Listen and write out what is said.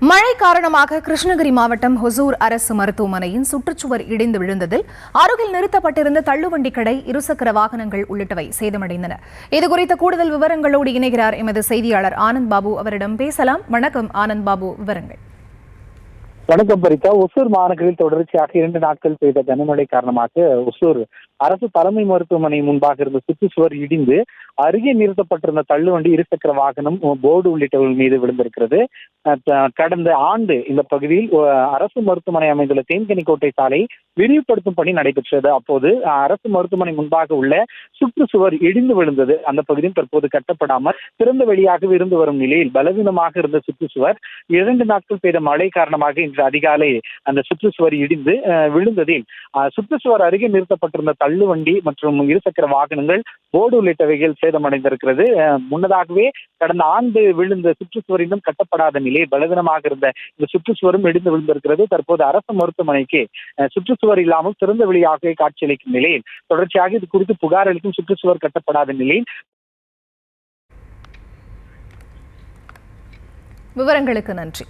மழை காரணமாக கிருஷ்ணகிரி மாவட்டம் ஹொசூர் அரசு மருத்துவமனையின் சுற்றுச்சுவர் இடிந்து விழுந்ததில் அருகில் நிறுத்தப்பட்டிருந்த தள்ளுவண்டி கடை, இருசக்கர வாகனங்கள் உள்ளிட்டவை சேதமடைந்தன. இதுகுறித்த கூடுதல் விவரங்களோடு இணைகிறார் எமது செய்தியாளர் ஆனந்த் பாபு. அவரிடம் பேசலாம். வணக்கம் ஆனந்த் பாபு, விவரங்கள். வணக்கம் பரிதா. ஒசூர் மாநகரில் தொடர்ச்சியாக 2 நாட்கள் பெய்த கனமழை காரணமாக ஒசூர் அரசு தலைமை மருத்துவமனை முன்பாக இருந்த சுற்றுச்சுவர் இடிந்து அருகே நிறுத்தப்பட்டிருந்த தள்ளுவண்டி, இருசக்கர வாகனம், போர்டு உள்ளிட்டவர்கள் மீது விழுந்திருக்கிறது. கடந்த ஆண்டு இந்த பகுதியில் அரசு மருத்துவமனை அமைந்துள்ள தேன்கனிக்கோட்டை சாலை விரிவுபடுத்தும் பணி நடைபெற்றது. அப்போது அரசு மருத்துவமனை முன்பாக உள்ள சுற்றுச்சுவர் இடிந்து விழுந்தது. அந்த பகுதியும் தற்போது கட்டப்படாமல் திறந்த வெளியாக இருந்து வரும் நிலையில் பலவீனமாக இருந்த சுற்றுச்சுவர் 2 நாட்கள் பெய்த மழை காரணமாக இன்று அதிகாலை அந்த சுற்றுச்சுவர் இடிந்து விழுந்ததில் சுற்றுச்சுவர் அருகே நிறுத்தப்பட்டிருந்த தள்ளுவண்டி மற்றும் இருசக்கர வாகனங்கள், போர்டு உள்ளிட்டவைகள் சேதமடைந்திருக்கிறது. முன்னதாகவே கடந்த ஆண்டு விழுந்த சுற்றுச்சுவர் இன்னும் கட்டப்படாத நிலை, பலவீனமாக இருந்த இந்த சுற்றுச்சுவரும் இடிந்து விழுந்திருக்கிறது. தற்போது அரசு மருத்துவமனைக்கு சுற்றுச்சுவர் இல்லாமல் திறந்த வெளியாக காட்சியளிக்கும் நிலையில் தொடர்ச்சியாக இது குறித்து புகார் அளிக்கும் சுற்றுச்சுவர் கட்டப்படாத நிலையில். விவரங்களுக்கு நன்றி.